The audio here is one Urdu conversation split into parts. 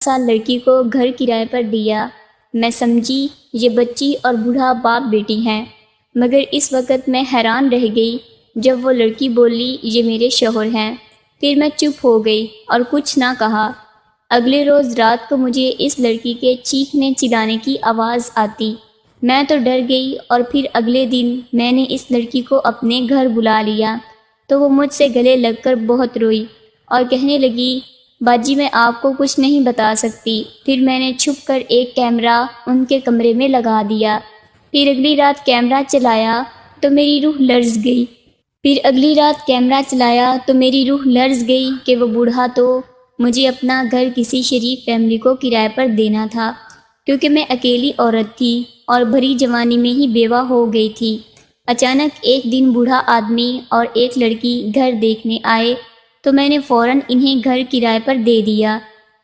سال لڑکی کو گھر کرائے پر دیا۔ میں سمجھی یہ بچی اور بوڑھا باپ بیٹی ہیں، مگر اس وقت میں حیران رہ گئی جب وہ لڑکی بولی یہ میرے شوہر ہیں۔ پھر میں چپ ہو گئی اور کچھ نہ کہا۔ اگلے روز رات کو مجھے اس لڑکی کے چیخنے چلانے کی آواز آتی۔ میں تو ڈر گئی اور پھر اگلے دن میں نے اس لڑکی کو اپنے گھر بلا لیا تو وہ مجھ سے گلے لگ کر بہت روئی اور کہنے لگی باجی میں آپ کو کچھ نہیں بتا سکتی۔ پھر میں نے چھپ کر ایک کیمرہ ان کے کمرے میں لگا دیا۔ پھر اگلی رات کیمرہ چلایا تو میری روح لرز گئی کہ وہ بوڑھا تو مجھے اپنا گھر کسی شریف فیملی کو کرائے پر دینا تھا، کیونکہ میں اکیلی عورت تھی اور بھری جوانی میں ہی بیوہ ہو گئی تھی۔ اچانک ایک دن بوڑھا آدمی اور ایک لڑکی گھر دیکھنے آئے تو میں نے فوراً انہیں گھر کرائے پر دے دیا۔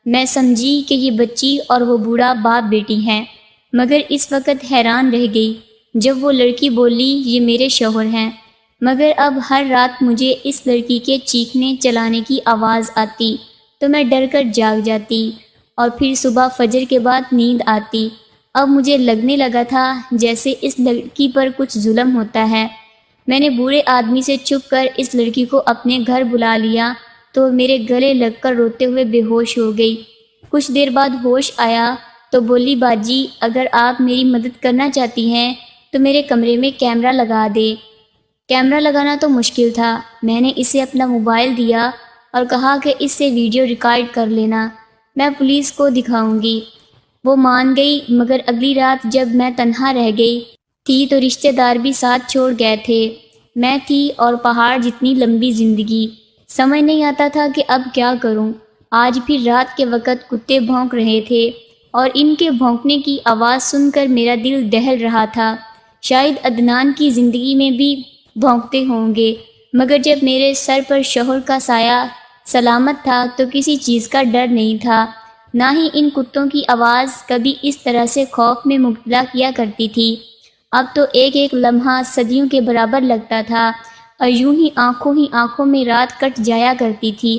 میں سمجھی کہ یہ بچی اور وہ بوڑھا باپ بیٹی ہیں، مگر اس وقت حیران رہ گئی جب وہ لڑکی بولی یہ میرے شوہر ہیں۔ مگر اب ہر رات مجھے اس لڑکی کے چیخنے چلانے کی آواز آتی تو میں ڈر کر جاگ جاتی اور پھر صبح فجر کے بعد نیند آتی۔ اب مجھے لگنے لگا تھا جیسے اس لڑکی پر کچھ ظلم ہوتا ہے۔ میں نے بوڑھے آدمی سے چھپ کر اس لڑکی کو اپنے گھر بلا لیا تو وہ میرے گلے لگ کر روتے ہوئے بے ہوش ہو گئی۔ کچھ دیر بعد ہوش آیا تو بولی باجی اگر آپ میری مدد کرنا چاہتی ہیں تو میرے کمرے میں کیمرہ لگا دے۔ کیمرہ لگانا تو مشکل تھا۔ میں نے اسے اپنا موبائل دیا اور کہا کہ اس سے ویڈیو ریکارڈ کر لینا، میں پولیس کو دکھاؤں گی۔ وہ مان گئی، مگر اگلی رات جب میں تنہا رہ گئی تھی تو رشتہ دار بھی ساتھ چھوڑ گئے تھے۔ میں تھی اور پہاڑ جتنی لمبی زندگی، سمجھ نہیں آتا تھا کہ اب کیا کروں۔ آج پھر رات کے وقت کتے بھونک رہے تھے اور ان کے بھونکنے کی آواز سن کر میرا دل دہل رہا تھا۔ شاید عدنان کی زندگی میں بھی بھونکتے ہوں گے، مگر جب میرے سر پر شوہر کا سایہ سلامت تھا تو کسی چیز کا ڈر نہیں تھا، نہ ہی ان کتوں کی آواز کبھی اس طرح سے خوف میں مبتلا کیا کرتی تھی۔ اب تو ایک ایک لمحہ صدیوں کے برابر لگتا تھا اور یوں ہی آنکھوں میں رات کٹ جایا کرتی تھی۔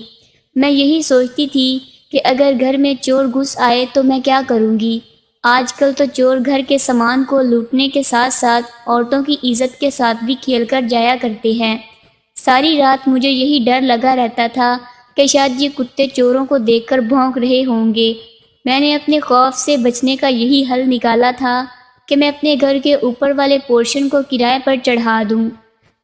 میں یہی سوچتی تھی کہ اگر گھر میں چور گھس آئے تو میں کیا کروں گی۔ آج کل تو چور گھر کے سامان کو لوٹنے کے ساتھ ساتھ عورتوں کی عزت کے ساتھ بھی کھیل کر جایا کرتے ہیں۔ ساری رات مجھے یہی ڈر لگا رہتا تھا کہ شاید یہ کتے چوروں کو دیکھ کر بھونک رہے ہوں گے۔ میں نے اپنے خوف سے بچنے کا یہی حل نکالا تھا کہ میں اپنے گھر کے اوپر والے پورشن کو کرائے پر چڑھا دوں،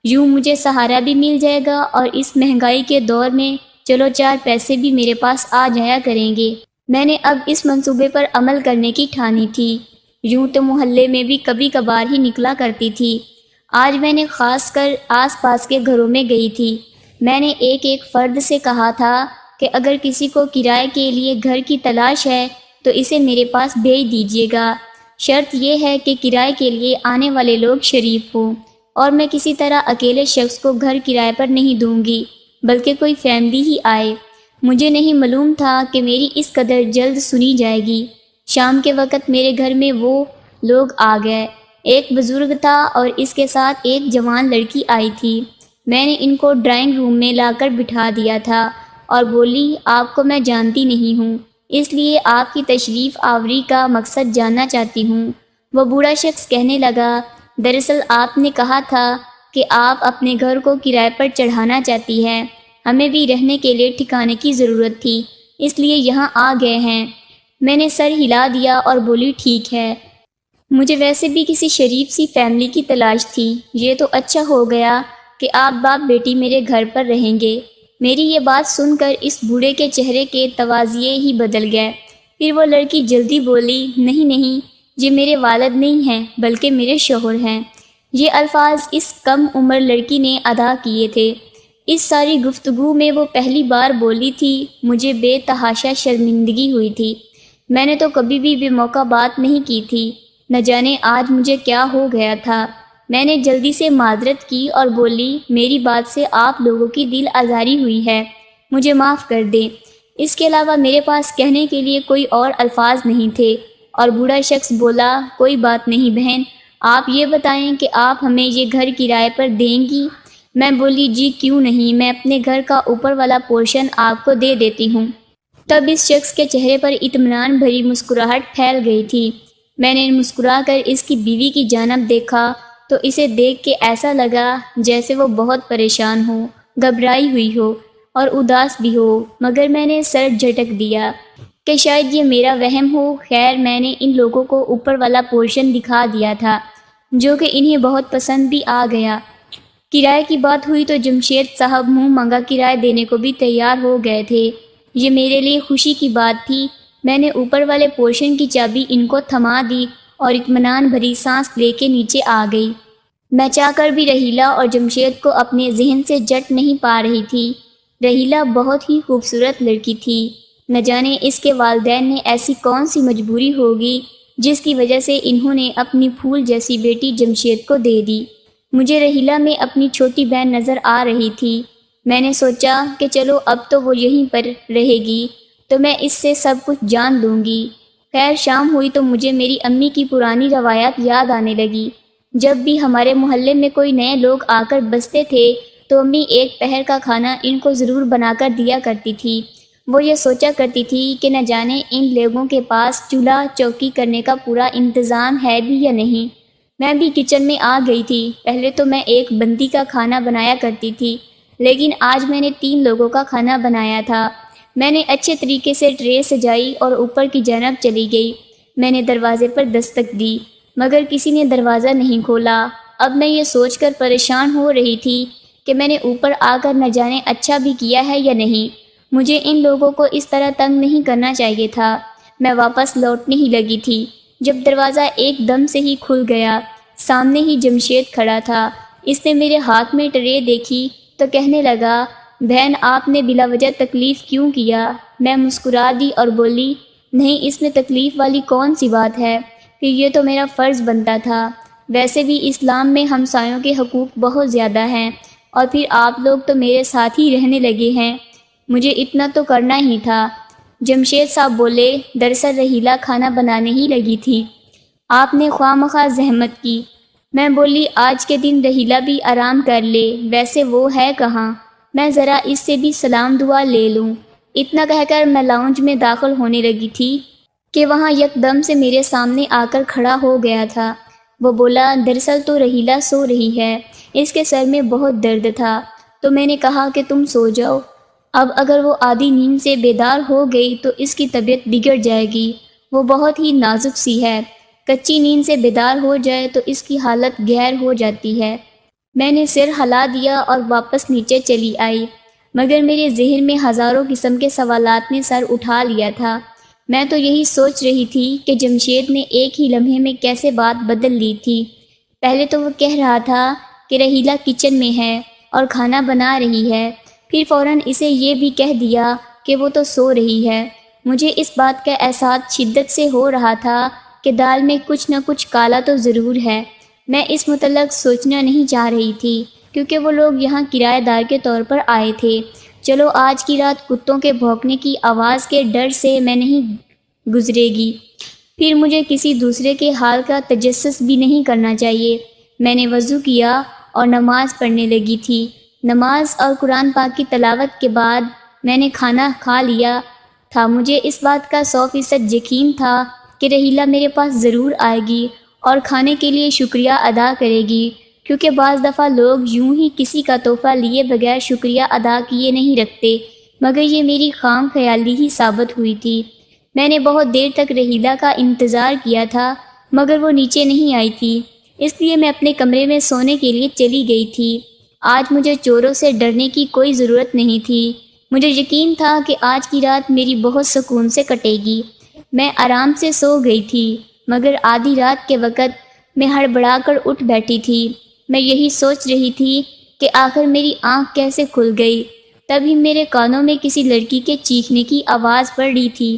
یوں مجھے سہارا بھی مل جائے گا اور اس مہنگائی کے دور میں چلو چار پیسے بھی میرے پاس آ جایا کریں گے۔ میں نے اب اس منصوبے پر عمل کرنے کی ٹھانی تھی۔ یوں تو محلے میں بھی کبھی کبھار ہی نکلا کرتی تھی، آج میں نے خاص کر آس پاس کے گھروں میں گئی تھی۔ میں نے ایک ایک فرد سے کہا تھا کہ اگر کسی کو کرائے کے لیے گھر کی تلاش ہے تو اسے میرے پاس بھیج دیجیے گا۔ شرط یہ ہے کہ کرائے کے لیے آنے والے لوگ شریف ہوں، اور میں کسی طرح اکیلے شخص کو گھر کرائے پر نہیں دوں گی، بلکہ کوئی فیملی ہی آئے۔ مجھے نہیں معلوم تھا کہ میری اس قدر جلد سنی جائے گی۔ شام کے وقت میرے گھر میں وہ لوگ آ گئے۔ ایک بزرگ تھا اور اس کے ساتھ ایک جوان لڑکی آئی تھی۔ میں نے ان کو ڈرائنگ روم میں لا کر بٹھا دیا تھا اور بولی آپ کو میں جانتی نہیں ہوں، اس لیے آپ کی تشریف آوری کا مقصد جاننا چاہتی ہوں۔ وہ بوڑھا شخص کہنے لگا دراصل آپ نے کہا تھا کہ آپ اپنے گھر کو کرائے پر چڑھانا چاہتی ہیں، ہمیں بھی رہنے کے لیے ٹھکانے کی ضرورت تھی، اس لیے یہاں آ گئے ہیں۔ میں نے سر ہلا دیا اور بولی ٹھیک ہے، مجھے ویسے بھی کسی شریف سی فیملی کی تلاش تھی، یہ تو اچھا ہو گیا کہ آپ باپ بیٹی میرے گھر پر رہیں گے۔ میری یہ بات سن کر اس بوڑھے کے چہرے کے تواضع ہی بدل گئے۔ پھر وہ لڑکی جلدی بولی نہیں، یہ میرے والد نہیں ہیں بلکہ میرے شوہر ہیں۔ یہ الفاظ اس کم عمر لڑکی نے ادا کیے تھے۔ اس ساری گفتگو میں وہ پہلی بار بولی تھی۔ مجھے بے تحاشا شرمندگی ہوئی تھی۔ میں نے تو کبھی بھی بے موقع بات نہیں کی تھی، نہ جانے آج مجھے کیا ہو گیا تھا۔ میں نے جلدی سے معذرت کی اور بولی میری بات سے آپ لوگوں کی دل آزاری ہوئی ہے، مجھے معاف کر دیں۔ اس کے علاوہ میرے پاس کہنے کے لیے کوئی اور الفاظ نہیں تھے، اور بوڑھا شخص بولا کوئی بات نہیں بہن، آپ یہ بتائیں کہ آپ ہمیں یہ گھر کرائے پر دیں گی؟ میں بولی جی کیوں نہیں، میں اپنے گھر کا اوپر والا پورشن آپ کو دے دیتی ہوں۔ تب اس شخص کے چہرے پر اطمینان بھری مسکراہٹ پھیل گئی تھی۔ میں نے مسکرا کر اس کی بیوی کی جانب دیکھا تو اسے دیکھ کے ایسا لگا جیسے وہ بہت پریشان ہو، گھبرائی ہوئی ہو اور اداس بھی ہو، مگر میں نے سر جھٹک دیا کہ شاید یہ میرا وہم ہو۔ خیر، میں نے ان لوگوں کو اوپر والا پورشن دکھا دیا تھا جو کہ انہیں بہت پسند بھی آ گیا۔ کرائے کی بات ہوئی تو جمشید صاحب منہ مانگا کرایہ دینے کو بھی تیار ہو گئے تھے۔ یہ میرے لیے خوشی کی بات تھی۔ میں نے اوپر والے پورشن کی چابی ان کو تھما دی اور اطمینان بھری سانس لے کے نیچے آ گئی۔ میں چاہ کر بھی رحیلہ اور جمشید کو اپنے ذہن سے جٹ نہیں پا رہی تھی۔ رحیلہ بہت ہی خوبصورت لڑکی تھی۔ نہ جانے اس کے والدین نے ایسی کون سی مجبوری ہوگی جس کی وجہ سے انہوں نے اپنی پھول جیسی بیٹی جمشید کو دے دی۔ مجھے رحیلہ میں اپنی چھوٹی بہن نظر آ رہی تھی۔ میں نے سوچا کہ چلو اب تو وہ یہیں پر رہے گی تو میں اس سے سب کچھ جان لوں گی۔ خیر، شام ہوئی تو مجھے میری امی کی پرانی روایات یاد آنے لگی۔ جب بھی ہمارے محلے میں کوئی نئے لوگ آ کر بستے تھے تو امی ایک پہر کا کھانا ان کو ضرور بنا کر دیا کرتی تھی۔ وہ یہ سوچا کرتی تھی کہ نہ جانے ان لوگوں کے پاس چولہا چوکی کرنے کا پورا انتظام ہے بھی یا نہیں۔ میں بھی کچن میں آ گئی تھی۔ پہلے تو میں ایک بندی کا کھانا بنایا کرتی تھی، لیکن آج میں نے 3 لوگوں کا کھانا بنایا تھا۔ میں نے اچھے طریقے سے ٹرے سجائی اور اوپر کی جانب چلی گئی۔ میں نے دروازے پر دستک دی مگر کسی نے دروازہ نہیں کھولا۔ اب میں یہ سوچ کر پریشان ہو رہی تھی کہ میں نے اوپر آ کر نہ جانے اچھا بھی کیا ہے یا نہیں۔ مجھے ان لوگوں کو اس طرح تنگ نہیں کرنا چاہیے تھا۔ میں واپس لوٹنے ہی لگی تھی جب دروازہ ایک دم سے ہی کھل گیا۔ سامنے ہی جمشید کھڑا تھا۔ اس نے میرے ہاتھ میں ٹرے دیکھی تو کہنے لگا، بہن آپ نے بلا وجہ تکلیف کیوں کیا؟ میں مسکرا دی اور بولی، نہیں، اس میں تکلیف والی کون سی بات ہے، کہ یہ تو میرا فرض بنتا تھا۔ ویسے بھی اسلام میں ہمسایوں کے حقوق بہت زیادہ ہیں، اور پھر آپ لوگ تو میرے ساتھ ہی رہنے لگے ہیں، مجھے اتنا تو کرنا ہی تھا۔ جمشید صاحب بولے، دراصل رحیلہ کھانا بنانے ہی لگی تھی، آپ نے خواہ مخواہ زحمت کی۔ میں بولی، آج کے دن رحیلہ بھی آرام کر لے، ویسے وہ ہے کہاں، میں ذرا اس سے بھی سلام دعا لے لوں۔ اتنا کہہ کر میں لاؤنج میں داخل ہونے لگی تھی کہ وہاں یکدم سے میرے سامنے آ کر کھڑا ہو گیا تھا۔ وہ بولا، دراصل تو رحیلہ سو رہی ہے، اس کے سر میں بہت درد تھا تو میں نے کہا کہ تم سو جاؤ، اب اگر وہ آدھی نیند سے بیدار ہو گئی تو اس کی طبیعت بگڑ جائے گی، وہ بہت ہی نازک سی ہے، کچی نیند سے بیدار ہو جائے تو اس کی حالت گہر ہو جاتی ہے۔ میں نے سر ہلا دیا اور واپس نیچے چلی آئی، مگر میرے ذہن میں ہزاروں قسم کے سوالات نے سر اٹھا لیا تھا۔ میں تو یہی سوچ رہی تھی کہ جمشید نے ایک ہی لمحے میں کیسے بات بدل لی تھی۔ پہلے تو وہ کہہ رہا تھا کہ رحیلہ کچن میں ہے اور کھانا بنا رہی ہے، پھر فوراً اسے یہ بھی کہہ دیا کہ وہ تو سو رہی ہے۔ مجھے اس بات کا احساس شدت سے ہو رہا تھا کہ دال میں کچھ نہ کچھ کالا تو ضرور ہے۔ میں اس متعلق سوچنا نہیں چاہ رہی تھی کیونکہ وہ لوگ یہاں کرایہ دار کے طور پر آئے تھے۔ چلو آج کی رات کتوں کے بھونکنے کی آواز کے ڈر سے میں نہیں گزرے گی، پھر مجھے کسی دوسرے کے حال کا تجسس بھی نہیں کرنا چاہیے۔ میں نے وضو کیا اور نماز پڑھنے لگی تھی۔ نماز اور قرآن پاک کی تلاوت کے بعد میں نے کھانا کھا لیا تھا۔ مجھے اس بات کا 100% یقین تھا کہ رحیلہ میرے پاس ضرور آئے گی اور کھانے کے لیے شکریہ ادا کرے گی، کیونکہ بعض دفعہ لوگ یوں ہی کسی کا تحفہ لیے بغیر شکریہ ادا کیے نہیں رکھتے، مگر یہ میری خام خیالی ہی ثابت ہوئی تھی۔ میں نے بہت دیر تک رحیلہ کا انتظار کیا تھا مگر وہ نیچے نہیں آئی تھی، اس لیے میں اپنے کمرے میں سونے کے لیے چلی گئی تھی۔ آج مجھے چوروں سے ڈرنے کی کوئی ضرورت نہیں تھی۔ مجھے یقین تھا کہ آج کی رات میری بہت سکون سے کٹے گی۔ میں آرام سے سو گئی تھی مگر آدھی رات کے وقت میں ہڑبڑا کر اٹھ بیٹھی تھی۔ میں یہی سوچ رہی تھی کہ آخر میری آنکھ کیسے کھل گئی۔ تبھی میرے کانوں میں کسی لڑکی کے چیخنے کی آواز پڑ رہی تھی۔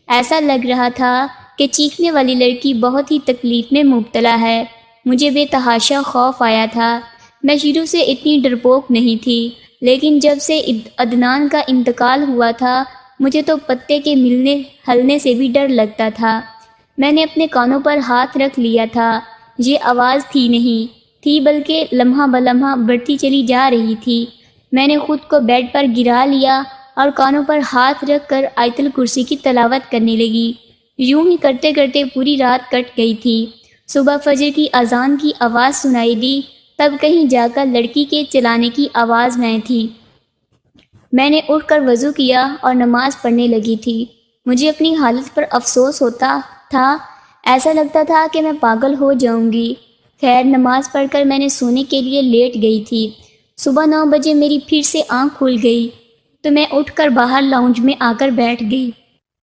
ایسا لگ رہا تھا کہ چیخنے والی لڑکی بہت ہی تکلیف میں مبتلا ہے۔ مجھے بے تحاشا خوف آیا تھا۔ میں شروع سے اتنی ڈرپوک نہیں تھی، لیکن جب سے عدنان کا انتقال ہوا تھا مجھے تو پتے کے ملنے ہلنے سے بھی ڈر لگتا تھا۔ میں نے اپنے کانوں پر ہاتھ رکھ لیا تھا۔ یہ آواز تھی نہیں تھی بلکہ لمحہ بلمحہ بڑھتی چلی جا رہی تھی۔ میں نے خود کو بیڈ پر گرا لیا اور کانوں پر ہاتھ رکھ کر آیت الکرسی کی تلاوت کرنے لگی۔ یوں ہی کرتے کرتے پوری رات کٹ گئی تھی۔ صبح فجر کی اذان کی آواز سنائی دی، تب کہیں جا کر لڑکی کے چلانے کی آواز میں تھی۔ میں نے اٹھ کر وضو کیا اور نماز پڑھنے لگی تھی۔ مجھے اپنی حالت پر افسوس ہوتا تھا، ایسا لگتا تھا کہ میں پاگل ہو جاؤں گی۔ خیر، نماز پڑھ کر میں نے سونے کے لیے لیٹ گئی تھی۔ صبح 9 بجے میری پھر سے آنکھ کھل گئی تو میں اٹھ کر باہر لاؤنج میں آ کر بیٹھ گئی۔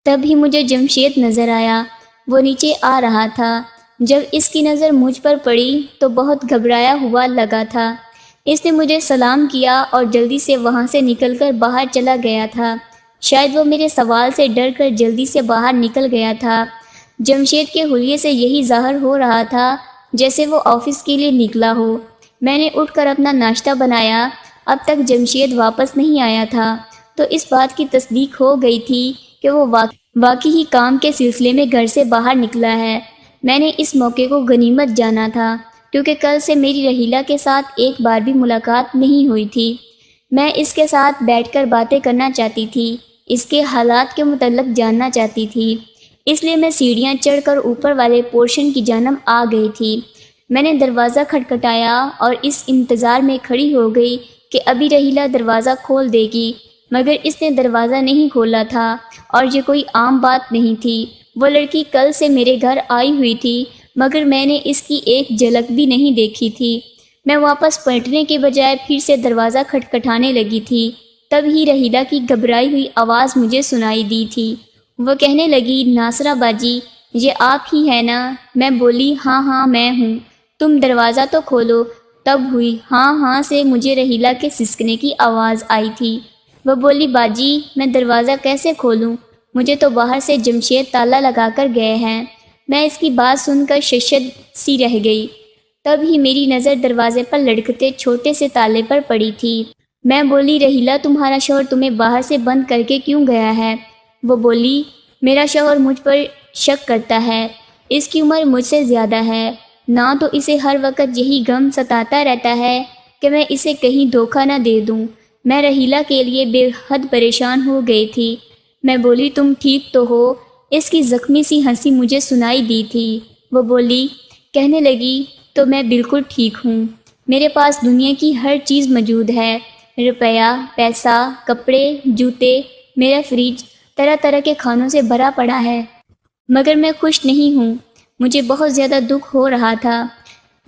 تب ہی مجھے جمشید نظر آیا، وہ نیچے آ رہا تھا۔ جب اس کی نظر مجھ پر پڑی تو بہت گھبرایا ہوا لگا تھا۔ اس نے مجھے سلام کیا اور جلدی سے وہاں سے نکل کر باہر چلا گیا تھا۔ شاید وہ میرے سوال سے ڈر کر جلدی سے باہر نکل گیا تھا۔ جمشید کے حلیے سے یہی ظاہر ہو رہا تھا جیسے وہ آفس کے لیے نکلا ہو۔ میں نے اٹھ کر اپنا ناشتہ بنایا۔ اب تک جمشید واپس نہیں آیا تھا تو اس بات کی تصدیق ہو گئی تھی کہ وہ واقعی ہی کام کے سلسلے میں گھر سے باہر نکلا ہے۔ میں نے اس موقع کو غنیمت جانا تھا کیونکہ کل سے میری رحیلہ کے ساتھ ایک بار بھی ملاقات نہیں ہوئی تھی۔ میں اس کے ساتھ بیٹھ کر باتیں کرنا چاہتی تھی، اس کے حالات کے متعلق جاننا چاہتی تھی۔ اس لیے میں سیڑھیاں چڑھ کر اوپر والے پورشن کی جانب آ گئی تھی۔ میں نے دروازہ کھٹکھٹایا اور اس انتظار میں کھڑی ہو گئی کہ ابھی رحیلہ دروازہ کھول دے گی، مگر اس نے دروازہ نہیں کھولا تھا۔ اور یہ کوئی عام بات نہیں تھی۔ وہ لڑکی کل سے میرے گھر آئی ہوئی تھی مگر میں نے اس کی ایک جھلک بھی نہیں دیکھی تھی۔ میں واپس پلٹنے کے بجائے پھر سے دروازہ کھٹکھٹانے لگی تھی، تب ہی رحیلہ کی گھبرائی ہوئی آواز مجھے سنائی دی تھی۔ وہ کہنے لگی، ناصرہ باجی، یہ آپ ہی ہیں نا؟ میں بولی، ہاں ہاں میں ہوں، تم دروازہ تو کھولو۔ تب ہوئی ہاں ہاں سے مجھے رحیلہ کے سسکنے کی آواز آئی تھی۔ وہ بولی، باجی میں دروازہ کیسے کھولوں؟ مجھے تو باہر سے جمشید تالا لگا کر گئے ہیں۔ میں اس کی بات سن کر ششد سی رہ گئی۔ تب ہی میری نظر دروازے پر لڑکتے چھوٹے سے تالے پر پڑی تھی۔ میں بولی، رحیلہ تمہارا شوہر تمہیں باہر سے بند کر کے کیوں گیا ہے؟ وہ بولی، میرا شوہر مجھ پر شک کرتا ہے، اس کی عمر مجھ سے زیادہ ہے، نہ تو اسے ہر وقت یہی غم ستاتا رہتا ہے کہ میں اسے کہیں دھوکہ نہ دے دوں۔ میں رحیلہ کے لیے بے حد پریشان ہو گئی تھی۔ میں بولی، تم ٹھیک تو ہو؟ اس کی زخمی سی ہنسی مجھے سنائی دی تھی۔ وہ بولی، کہنے لگی، تو میں بالکل ٹھیک ہوں، میرے پاس دنیا کی ہر چیز موجود ہے، روپیہ، پیسہ، کپڑے، جوتے، میرا فریج طرح طرح کے کھانوں سے بھرا پڑا ہے، مگر میں خوش نہیں ہوں، مجھے بہت زیادہ دکھ ہو رہا تھا۔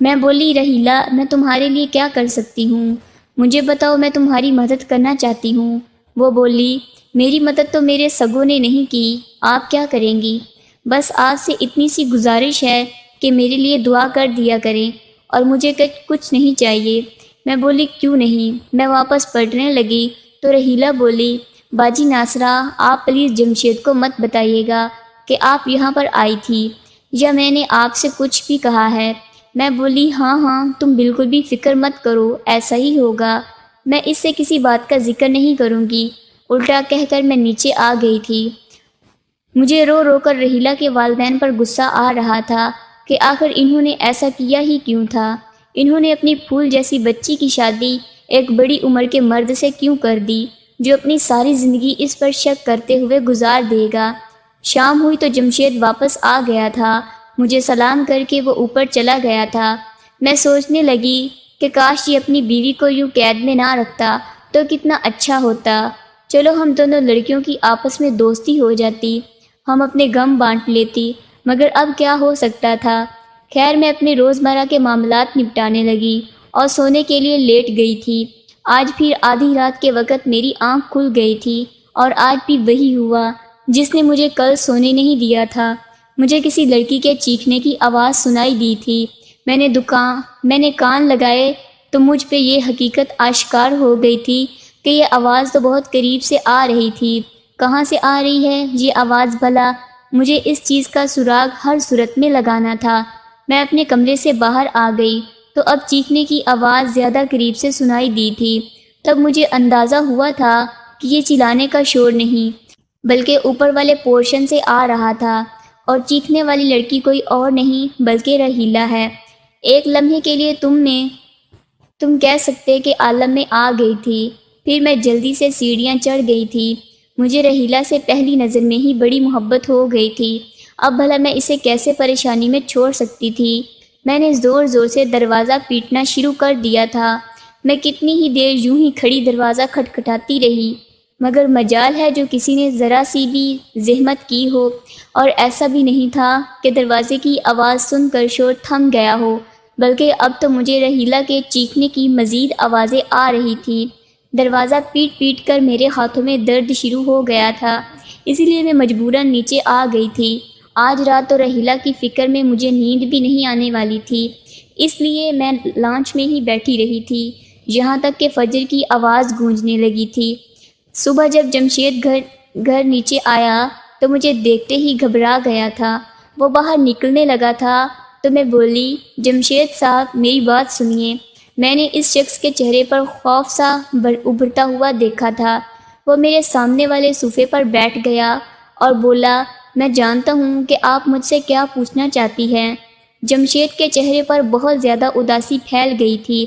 میں بولی، رحیلہ میں تمہارے لیے کیا کر سکتی ہوں؟ مجھے بتاؤ، میں تمہاری مدد کرنا چاہتی ہوں۔ وہ بولی، میری مدد تو میرے سگوں نے نہیں کی، آپ کیا کریں گی؟ بس آپ سے اتنی سی گزارش ہے کہ میرے لیے دعا کر دیا کریں، اور مجھے کچھ نہیں چاہیے۔ میں بولی، کیوں نہیں؟ میں واپس پلٹنے لگی تو رحیلہ بولی، باجی ناصرہ، آپ پلیز جمشید کو مت بتائیے گا کہ آپ یہاں پر آئی تھی یا میں نے آپ سے کچھ بھی کہا ہے۔ میں بولی، ہاں ہاں تم بالکل بھی فکر مت کرو، ایسا ہی ہوگا، میں اس سے کسی بات کا ذکر نہیں کروں گی، الٹا کہہ کر میں نیچے آ گئی تھی۔ مجھے رو رو کر رحیلہ کے والدین پر غصہ آ رہا تھا کہ آخر انہوں نے ایسا کیا ہی کیوں تھا۔ انہوں نے اپنی پھول جیسی بچی کی شادی ایک بڑی عمر کے مرد سے کیوں کر دی جو اپنی ساری زندگی اس پر شک کرتے ہوئے گزار دے گا۔ شام ہوئی تو جمشید واپس آ گیا تھا۔ مجھے سلام کر کے وہ اوپر چلا گیا تھا۔ میں سوچنے لگی کہ کاش یہ اپنی بیوی کو یوں قید میں نہ رکھتا تو کتنا اچھا ہوتا۔ چلو ہم دونوں لڑکیوں کی آپس میں دوستی ہو جاتی، ہم اپنے غم بانٹ لیتی، مگر اب کیا ہو سکتا تھا۔ خیر، میں اپنے روزمرہ کے معاملات نپٹانے لگی اور سونے کے لیے لیٹ گئی تھی۔ آج پھر آدھی رات کے وقت میری آنکھ کھل گئی تھی اور آج بھی وہی ہوا جس نے مجھے کل سونے نہیں دیا تھا۔ مجھے کسی لڑکی کے چیخنے کی آواز سنائی دی تھی۔ میں نے کان لگائے تو مجھ پہ یہ حقیقت آشکار ہو گئی تھی کہ یہ آواز تو بہت قریب سے آ رہی تھی۔ کہاں سے آ رہی ہے یہ آواز بھلا؟ مجھے اس چیز کا سراغ ہر صورت میں لگانا تھا۔ میں اپنے کمرے سے باہر آ گئی تو اب چیخنے کی آواز زیادہ قریب سے سنائی دی تھی۔ تب مجھے اندازہ ہوا تھا کہ یہ چلانے کا شور نہیں بلکہ اوپر والے پورشن سے آ رہا تھا، اور چیخنے والی لڑکی کوئی اور نہیں بلکہ رحیلہ ہے۔ ایک لمحے کے لیے تم کہہ سکتے کہ عالم میں آ گئی تھی۔ پھر میں جلدی سے سیڑھیاں چڑھ گئی تھی۔ مجھے رحیلہ سے پہلی نظر میں ہی بڑی محبت ہو گئی تھی۔ اب بھلا میں اسے کیسے پریشانی میں چھوڑ سکتی تھی؟ میں نے زور زور سے دروازہ پیٹنا شروع کر دیا تھا۔ میں کتنی ہی دیر یوں ہی کھڑی دروازہ کھٹکھٹاتی رہی، مگر مجال ہے جو کسی نے ذرا سی بھی زحمت کی ہو، اور ایسا بھی نہیں تھا کہ دروازے کی آواز سن کر شور تھم گیا ہو، بلکہ اب تو مجھے رحیلہ کے چیخنے کی مزید آوازیں آ رہی تھیں۔ دروازہ پیٹ پیٹ کر میرے ہاتھوں میں درد شروع ہو گیا تھا، اسی لیے میں مجبوراً نیچے آ گئی تھی۔ آج رات تو رحیلہ کی فکر میں مجھے نیند بھی نہیں آنے والی تھی، اس لیے میں لانچ میں ہی بیٹھی رہی تھی یہاں تک کہ فجر کی آواز گونجنے لگی تھی۔ صبح جب جمشید گھر نیچے آیا تو مجھے دیکھتے ہی گھبرا گیا تھا۔ وہ باہر نکلنے لگا تھا تو میں بولی، جمشید صاحب میری بات سنیے۔ میں نے اس شخص کے چہرے پر خوف سا ابھرتا ہوا دیکھا تھا۔ وہ میرے سامنے والے صوفے پر بیٹھ گیا اور بولا، میں جانتا ہوں کہ آپ مجھ سے کیا پوچھنا چاہتی ہیں۔ جمشید کے چہرے پر بہت زیادہ اداسی پھیل گئی تھی۔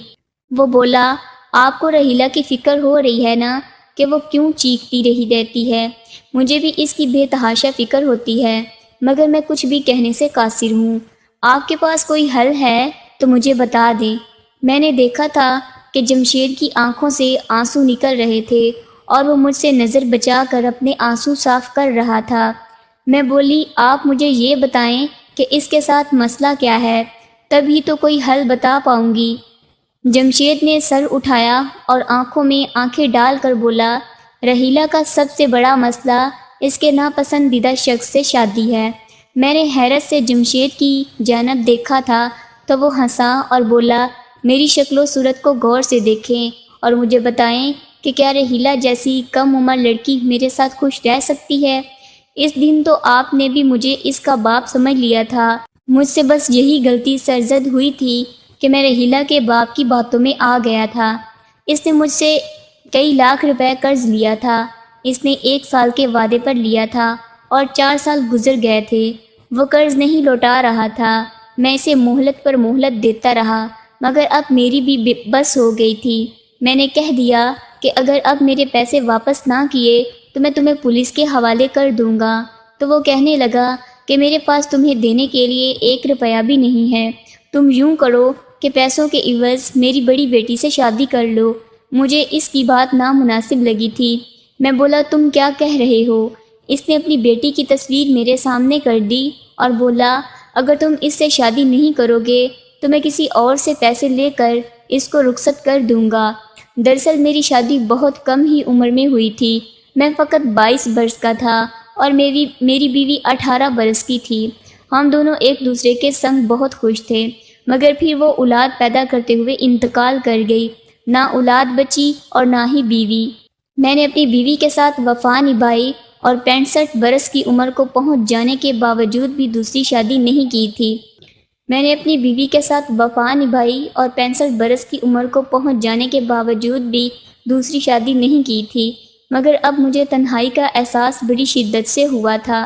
وہ بولا، آپ کو رحیلہ کی فکر ہو رہی ہے نا کہ وہ کیوں چیختی رہتی ہے؟ مجھے بھی اس کی بے تحاشا فکر ہوتی ہے، مگر میں کچھ بھی کہنے سے قاصر ہوں۔ آپ کے پاس کوئی حل ہے تو مجھے بتا دیں۔ میں نے دیکھا تھا کہ جمشید کی آنکھوں سے آنسو نکل رہے تھے اور وہ مجھ سے نظر بچا کر اپنے آنسو صاف کر رہا تھا۔ میں بولی، آپ مجھے یہ بتائیں کہ اس کے ساتھ مسئلہ کیا ہے، تبھی تو کوئی حل بتا پاؤں گی۔ جمشید نے سر اٹھایا اور آنکھوں میں آنکھیں ڈال کر بولا، رحیلہ کا سب سے بڑا مسئلہ اس کے ناپسندیدہ شخص سے شادی ہے۔ میں نے حیرت سے جمشید کی جانب دیکھا تھا تو وہ ہنسا اور بولا، میری شکل و صورت کو غور سے دیکھیں اور مجھے بتائیں کہ کیا رحیلہ جیسی کم عمر لڑکی میرے ساتھ خوش رہ سکتی ہے؟ اس دن تو آپ نے بھی مجھے اس کا باپ سمجھ لیا تھا۔ مجھ سے بس یہی غلطی سرزد ہوئی تھی کہ میں رحیلہ کے باپ کی باتوں میں آ گیا تھا۔ اس نے مجھ سے کئی لاکھ روپے قرض لیا تھا۔ اس نے 1 سال کے وعدے پر لیا تھا اور 4 سال گزر گئے تھے۔ وہ قرض نہیں لوٹا رہا تھا۔ میں اسے مہلت پر مہلت دیتا رہا، مگر اب میری بھی بس ہو گئی تھی۔ میں نے کہہ دیا کہ اگر اب میرے پیسے واپس نہ کیے تو میں تمہیں پولیس کے حوالے کر دوں گا۔ تو وہ کہنے لگا کہ میرے پاس تمہیں دینے کے لیے 1 روپیہ بھی نہیں ہے۔ تم یوں کرو کہ پیسوں کے عوض میری بڑی بیٹی سے شادی کر لو۔ مجھے اس کی بات نامناسب لگی تھی۔ میں بولا، تم کیا کہہ رہے ہو؟ اس نے اپنی بیٹی کی تصویر میرے سامنے کر دی اور بولا، اگر تم اس سے شادی نہیں کرو گے تو میں کسی اور سے پیسے لے کر اس کو رخصت کر دوں گا۔ دراصل میری شادی بہت کم ہی عمر میں ہوئی تھی۔ میں فقط 22 برس کا تھا اور میری بیوی 18 برس کی تھی۔ ہم دونوں ایک دوسرے کے سنگ بہت خوش تھے، مگر پھر وہ اولاد پیدا کرتے ہوئے انتقال کر گئی۔ نہ اولاد بچی اور نہ ہی بیوی۔ میں نے اپنی بیوی کے ساتھ وفا نبھائی اور 65 برس کی عمر کو پہنچ جانے کے باوجود بھی دوسری شادی نہیں کی تھی۔ میں نے اپنی بیوی کے ساتھ وفا نبھائی اور 65 برس کی عمر کو پہنچ جانے کے باوجود بھی دوسری شادی نہیں کی تھی، مگر اب مجھے تنہائی کا احساس بڑی شدت سے ہوا تھا۔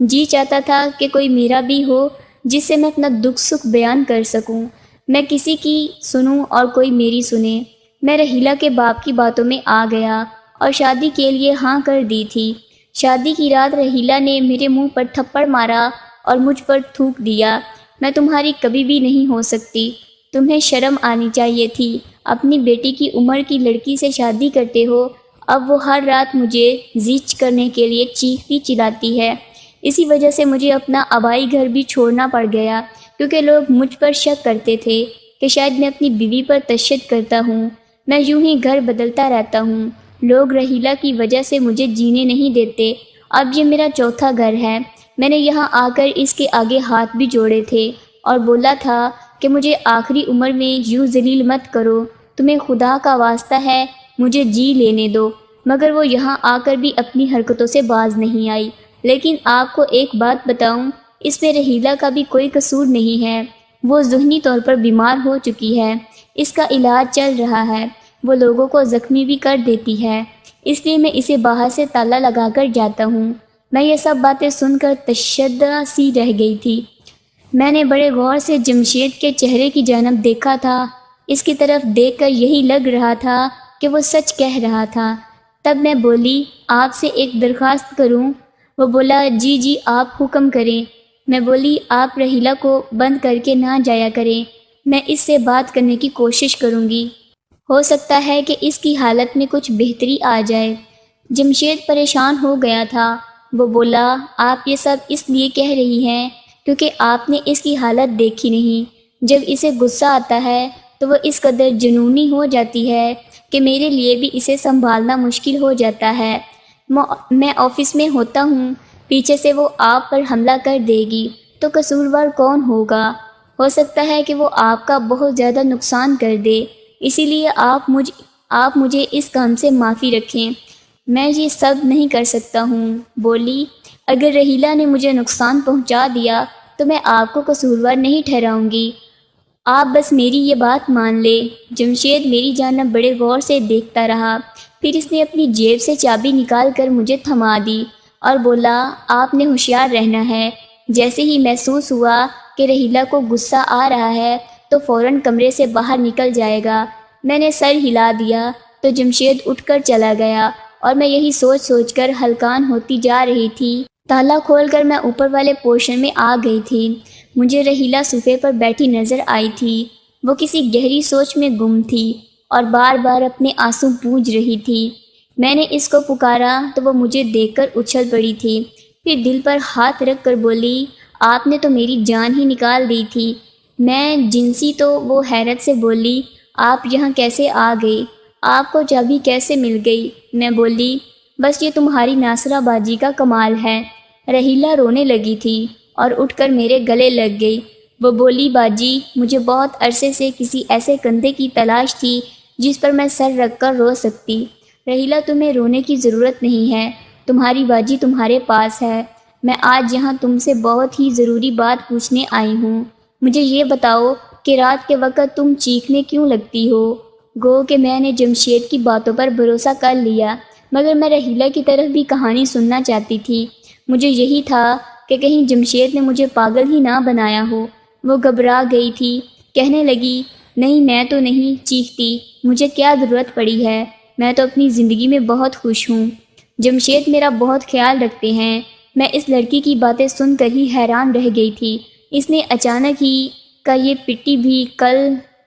جی چاہتا تھا کہ کوئی میرا بھی ہو جس سے میں اپنا دکھ سکھ بیان کر سکوں، میں کسی کی سنوں اور کوئی میری سنے۔ میں رحیلہ کے باپ کی باتوں میں آ گیا اور شادی کے لیے ہاں کر دی تھی۔ شادی کی رات رحیلہ نے میرے منہ پر تھپڑ مارا اور مجھ پر تھوک دیا، میں تمہاری کبھی بھی نہیں ہو سکتی۔ تمہیں شرم آنی چاہیے تھی، اپنی بیٹی کی عمر کی لڑکی سے شادی کرتے ہو۔ اب وہ ہر رات مجھے زیچ کرنے کے لیے چیختی چلاتی ہے۔ اسی وجہ سے مجھے اپنا آبائی گھر بھی چھوڑنا پڑ گیا، کیونکہ لوگ مجھ پر شک کرتے تھے کہ شاید میں اپنی بیوی پر تشدد کرتا ہوں۔ میں یوں ہی گھر بدلتا رہتا ہوں۔ لوگ رحیلہ کی وجہ سے مجھے جینے نہیں دیتے۔ اب یہ میرا چوتھا گھر ہے۔ میں نے یہاں آ کر اس کے آگے ہاتھ بھی جوڑے تھے اور بولا تھا کہ مجھے آخری عمر میں یوں ذلیل مت کرو، تمہیں خدا کا واسطہ ہے مجھے جی لینے دو، مگر وہ یہاں آ کر بھی اپنی حرکتوں سے باز نہیں آئی۔ لیکن آپ کو ایک بات بتاؤں، اس میں رحیلہ کا بھی کوئی قصور نہیں ہے۔ وہ ذہنی طور پر بیمار ہو چکی ہے، اس کا علاج چل رہا ہے۔ وہ لوگوں کو زخمی بھی کر دیتی ہے، اس لیے میں اسے باہر سے تالا لگا کر جاتا ہوں۔ میں یہ سب باتیں سن کر تشدد سی رہ گئی تھی۔ میں نے بڑے غور سے جمشید کے چہرے کی جانب دیکھا تھا۔ اس کی طرف دیکھ کر یہی لگ رہا تھا کہ وہ سچ کہہ رہا تھا۔ تب میں بولی، آپ سے ایک درخواست کروں؟ وہ بولا، جی جی آپ حکم کریں۔ میں بولی، آپ رحیلہ کو بند کر کے نہ جایا کریں، میں اس سے بات کرنے کی کوشش کروں گی، ہو سکتا ہے کہ اس کی حالت میں کچھ بہتری آ جائے۔ جمشید پریشان ہو گیا تھا۔ وہ بولا، آپ یہ سب اس لیے کہہ رہی ہیں کیونکہ آپ نے اس کی حالت دیکھی نہیں۔ جب اسے غصہ آتا ہے تو وہ اس قدر جنونی ہو جاتی ہے کہ میرے لیے بھی اسے سنبھالنا مشکل ہو جاتا ہے۔ میں آفس میں ہوتا ہوں، پیچھے سے وہ آپ پر حملہ کر دے گی تو قصوروار کون ہوگا؟ ہو سکتا ہے کہ وہ آپ کا بہت زیادہ نقصان کر دے، اسی لیے آپ مجھے اس کام سے معافی رکھیں، میں یہ سب نہیں کر سکتا ہوں۔ بولی، اگر رحیلہ نے مجھے نقصان پہنچا دیا تو میں آپ کو قصوروار نہیں ٹھہراؤں گی، آپ بس میری یہ بات مان لے۔ جمشید میری جانب بڑے غور سے دیکھتا رہا، پھر اس نے اپنی جیب سے چابی نکال کر مجھے تھما دی اور بولا، آپ نے ہوشیار رہنا ہے، جیسے ہی محسوس ہوا کہ رحیلہ کو غصہ آ رہا ہے تو فوراً کمرے سے باہر نکل جائے گا۔ میں نے سر ہلا دیا تو جمشید اٹھ کر چلا گیا اور میں یہی سوچ سوچ کر ہلکان ہوتی جا رہی تھی۔ تالا کھول کر میں اوپر والے پورشن میں آ گئی تھی۔ مجھے رحیلہ صوفے پر بیٹھی نظر آئی تھی۔ وہ کسی گہری سوچ میں گم تھی اور بار بار اپنے آنسو پونجھ رہی تھی۔ میں نے اس کو پکارا تو وہ مجھے دیکھ کر اچھل پڑی تھی، پھر دل پر ہاتھ رکھ کر بولی، آپ نے تو میری جان ہی نکال دی تھی۔ میں جنسی تو وہ حیرت سے بولی، آپ یہاں کیسے آ گئی؟ آپ کو چابی کیسے مل گئی؟ میں بولی، بس یہ تمہاری ناصرہ باجی کا کمال ہے۔ رحیلہ رونے لگی تھی اور اٹھ کر میرے گلے لگ گئی۔ وہ بولی، باجی مجھے بہت عرصے سے کسی ایسے کندھے کی تلاش تھی جس پر میں سر رکھ کر رو سکتی۔ رحیلہ تمہیں رونے کی ضرورت نہیں ہے، تمہاری باجی تمہارے پاس ہے۔ میں آج یہاں تم سے بہت ہی ضروری بات پوچھنے آئی ہوں۔ مجھے یہ بتاؤ کہ رات کے وقت تم چیخنے کیوں لگتی ہو؟ گو کہ میں نے جمشید کی باتوں پر بھروسہ کر لیا، مگر میں رحیلہ کی طرف بھی کہانی سننا چاہتی تھی۔ مجھے یہی تھا کہ کہیں جمشید نے مجھے پاگل ہی نہ بنایا ہو۔ وہ گھبرا گئی تھی، کہنے لگی، نہیں میں تو نہیں چیختی، مجھے کیا ضرورت پڑی ہے، میں تو اپنی زندگی میں بہت خوش ہوں۔ جمشید میرا بہت خیال رکھتے ہیں۔ میں اس لڑکی کی باتیں سن کر ہی حیران رہ گئی تھی۔ اس نے اچانک ہی کا یہ پٹی بھی کل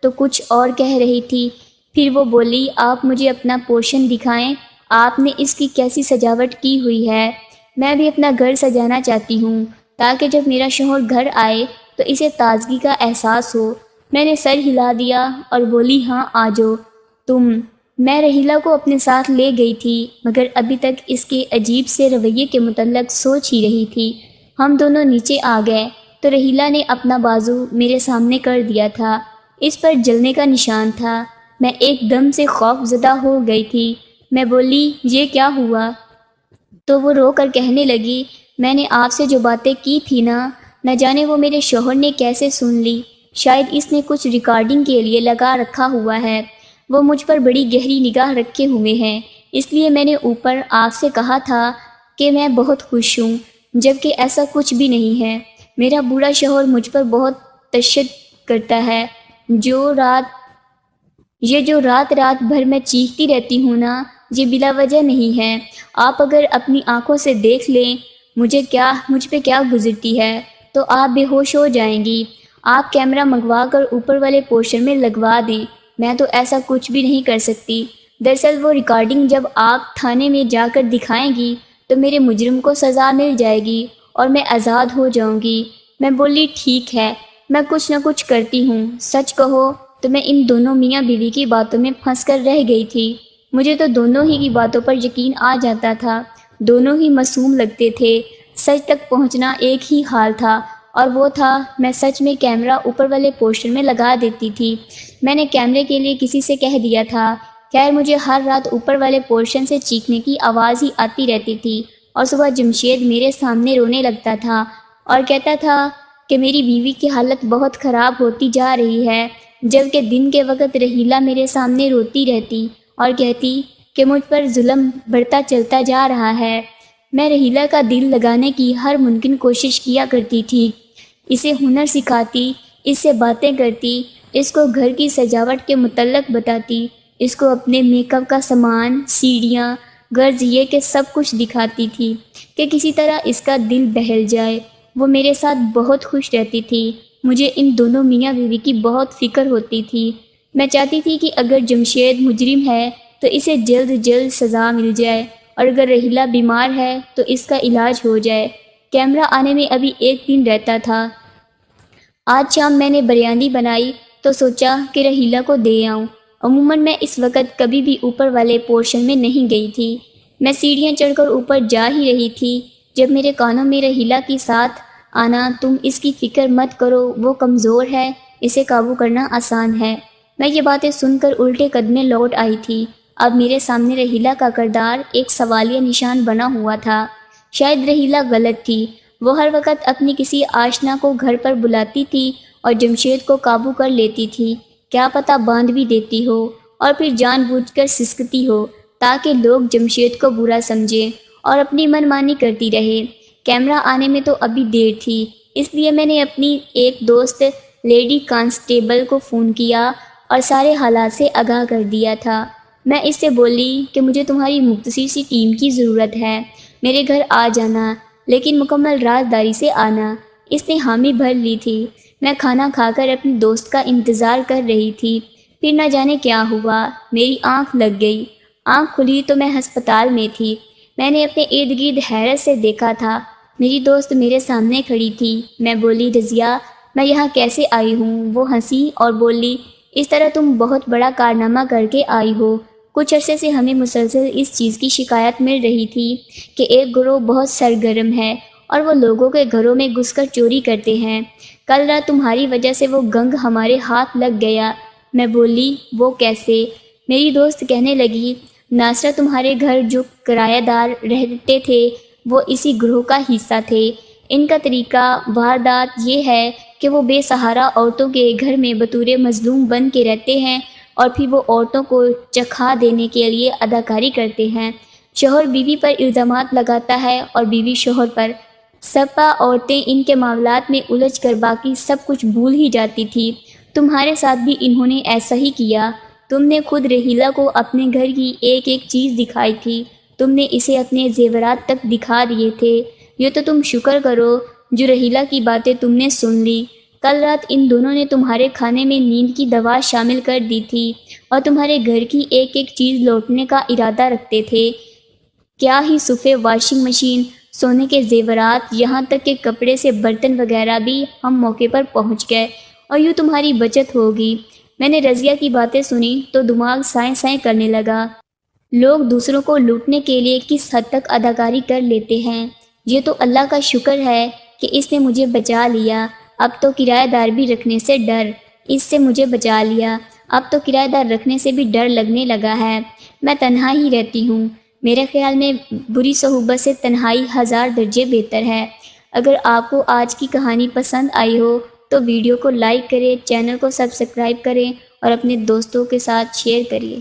تو کچھ اور کہہ رہی تھی۔ پھر وہ بولی، آپ مجھے اپنا پورشن دکھائیں، آپ نے اس کی کیسی سجاوٹ کی ہوئی ہے؟ میں بھی اپنا گھر سجانا چاہتی ہوں تاکہ جب میرا شوہر گھر آئے تو اسے تازگی کا احساس ہو۔ میں نے سر ہلا دیا اور بولی، ہاں آ جاؤ تم۔ میں رحیلہ کو اپنے ساتھ لے گئی تھی، مگر ابھی تک اس کے عجیب سے رویے کے متعلق سوچ ہی رہی تھی۔ ہم دونوں نیچے آ گئے تو رحیلہ نے اپنا بازو میرے سامنے کر دیا تھا، اس پر جلنے کا نشان تھا۔ میں ایک دم سے خوف زدہ ہو گئی تھی۔ میں بولی، یہ کیا ہوا؟ تو وہ رو کر کہنے لگی، میں نے آپ سے جو باتیں کی تھی نہ جانے وہ میرے شوہر نے کیسے سن لی، شاید اس نے کچھ ریکارڈنگ کے لیے لگا رکھا ہوا ہے۔ وہ مجھ پر بڑی گہری نگاہ رکھے ہوئے ہیں، اس لیے میں نے اوپر آپ سے کہا تھا کہ میں بہت خوش ہوں، جبکہ ایسا کچھ بھی نہیں ہے۔ میرا بوڑھا شوہر مجھ پر بہت تشدد کرتا ہے۔ جو رات بھر میں چیختی رہتی ہوں یہ بلا وجہ نہیں ہے۔ آپ اگر اپنی آنکھوں سے دیکھ لیں مجھ پہ کیا گزرتی ہے تو آپ بے ہوش ہو جائیں گی۔ آپ کیمرہ منگوا کر اوپر والے پورشن میں لگوا دیں، میں تو ایسا کچھ بھی نہیں کر سکتی۔ دراصل وہ ریکارڈنگ جب آپ تھانے میں جا کر دکھائیں گی تو میرے مجرم کو سزا مل جائے گی اور میں آزاد ہو جاؤں گی۔ میں بولی، ٹھیک ہے، میں کچھ نہ کچھ کرتی ہوں۔ سچ کہو تو میں ان دونوں میاں بیوی کی باتوں میں پھنس کر رہ گئی تھی۔ مجھے تو دونوں ہی کی باتوں پر یقین آ جاتا تھا، دونوں ہی معصوم لگتے تھے۔ سچ تک پہنچنا ایک ہی حال تھا اور وہ تھا میں سچ میں کیمرہ اوپر والے پورشن میں لگا دیتی تھی۔ میں نے کیمرے کے لیے کسی سے کہہ دیا تھا۔ خیر مجھے ہر رات اوپر والے پورشن سے چیخنے کی آواز ہی آتی رہتی تھی اور صبح جمشید میرے سامنے رونے لگتا تھا اور کہتا تھا کہ میری بیوی کی حالت بہت خراب ہوتی جا رہی ہے، جبکہ دن کے وقت رحیلہ میرے سامنے روتی رہتی اور کہتی کہ مجھ پر ظلم بڑھتا چلتا جا رہا ہے۔ میں رحیلہ کا دل لگانے کی ہر ممکن کوشش کیا کرتی تھی، اسے ہنر سکھاتی، اس سے باتیں کرتی، اس کو گھر کی سجاوٹ کے متعلق بتاتی، اس کو اپنے میک اپ کا سامان، سیڑھیاں، غرض یہ کہ سب کچھ دکھاتی تھی کہ کسی طرح اس کا دل بہل جائے۔ وہ میرے ساتھ بہت خوش رہتی تھی۔ مجھے ان دونوں میاں بیوی کی بہت فکر ہوتی تھی۔ میں چاہتی تھی کہ اگر جمشید مجرم ہے تو اسے جلد جلد سزا مل جائے، اور اگر رحیلہ بیمار ہے تو اس کا علاج ہو جائے۔ کیمرہ آنے میں ابھی 1 دن رہتا تھا۔ آج شام میں نے بریانی بنائی تو سوچا کہ رحیلہ کو دے آؤں۔ عموماً میں اس وقت کبھی بھی اوپر والے پورشن میں نہیں گئی تھی۔ میں سیڑھیاں چڑھ کر اوپر جا ہی رہی تھی جب میرے کانوں میں رحیلہ کے ساتھ آنا، تم اس کی فکر مت کرو، وہ کمزور ہے، اسے قابو کرنا آسان ہے۔ میں یہ باتیں سن کر الٹے قدمیں لوٹ آئی تھی۔ اب میرے سامنے رحیلہ کا کردار ایک سوالیہ نشان بنا ہوا تھا۔ شاید رحیلہ غلط تھی۔ وہ ہر وقت اپنی کسی آشنا کو گھر پر بلاتی تھی اور جمشید کو قابو کر لیتی تھی۔ کیا پتہ باندھ بھی دیتی ہو اور پھر جان بوجھ کر سسکتی ہو تاکہ لوگ جمشید کو برا سمجھیں اور اپنی من مانی کرتی رہے۔ کیمرہ آنے میں تو ابھی دیر تھی، اس لیے میں نے اپنی ایک دوست لیڈی کانسٹیبل کو فون کیا اور سارے حالات سے آگاہ کر دیا تھا۔ میں اس سے بولی کہ مجھے تمہاری مختصر سی ٹیم کی ضرورت ہے، میرے گھر آ جانا، لیکن مکمل رازداری سے آنا۔ اس نے حامی بھر لی تھی۔ میں کھانا کھا کر اپنی دوست کا انتظار کر رہی تھی۔ پھر نہ جانے کیا ہوا، میری آنکھ لگ گئی۔ آنکھ کھلی تو میں ہسپتال میں تھی۔ میں نے اپنے ارد گرد حیرت سے دیکھا تھا۔ میری دوست میرے سامنے کھڑی تھی۔ میں بولی، رضیہ، میں یہاں کیسے آئی ہوں؟ وہ ہنسی اور بولی، اس طرح تم بہت بڑا کارنامہ کر کے آئی ہو۔ کچھ عرصے سے ہمیں مسلسل اس چیز کی شکایت مل رہی تھی کہ ایک گروہ بہت سرگرم ہے اور وہ لوگوں کے گھروں میں گھس کر چوری کرتے ہیں۔ کل رات تمہاری وجہ سے وہ گنگ ہمارے ہاتھ لگ گیا۔ میں بولی، وہ کیسے؟ میری دوست کہنے لگی، ناصرہ، تمہارے گھر جو کرایہ دار رہتے تھے وہ اسی گروہ کا حصہ تھے۔ ان کا طریقہ واردات یہ ہے کہ وہ بے سہارا عورتوں کے گھر میں بطور مظلوم بن کے رہتے ہیں اور پھر وہ عورتوں کو چکھا دینے کے لیے اداکاری کرتے ہیں۔ شوہر بیوی پر الزامات لگاتا ہے اور بیوی شوہر پر۔ سپا عورتیں ان کے معاملات میں الجھ کر باقی سب کچھ بھول ہی جاتی تھی۔ تمہارے ساتھ بھی انہوں نے ایسا ہی کیا۔ تم نے خود رحیلہ کو اپنے گھر کی ایک ایک چیز دکھائی تھی۔ تم نے اسے اپنے زیورات تک دکھا دیے تھے۔ یہ تو تم شکر کرو جو رحیلہ کی باتیں تم نے سن لی۔ کل رات ان دونوں نے تمہارے کھانے میں نیند کی دوا شامل کر دی تھی اور تمہارے گھر کی ایک ایک چیز لوٹنے کا ارادہ رکھتے تھے۔ کیا ہی صفحے، واشنگ مشین، سونے کے زیورات، یہاں تک کہ کپڑے سے برتن وغیرہ بھی ہم موقع پر پہنچ گئے اور یوں تمہاری بچت ہوگی۔ میں نے رضیہ کی باتیں سنی تو دماغ سائیں سائیں کرنے لگا۔ لوگ دوسروں کو لوٹنے کے لیے کس حد تک اداکاری کر لیتے ہیں۔ یہ تو اللہ کا شکر ہے کہ اس نے مجھے بچا لیا۔ اب تو کرایہ دار بھی رکھنے سے ڈر، اس سے مجھے بچا لیا۔ اب تو کرایہ دار رکھنے سے بھی ڈر لگنے لگا ہے۔ میں تنہا ہی رہتی ہوں۔ میرے خیال میں بری صحبت سے تنہائی 1000 درجے بہتر ہے۔ اگر آپ کو آج کی کہانی پسند آئی ہو تو ویڈیو کو لائک کریں، چینل کو سبسکرائب کریں اور اپنے دوستوں کے ساتھ شیئر کریے۔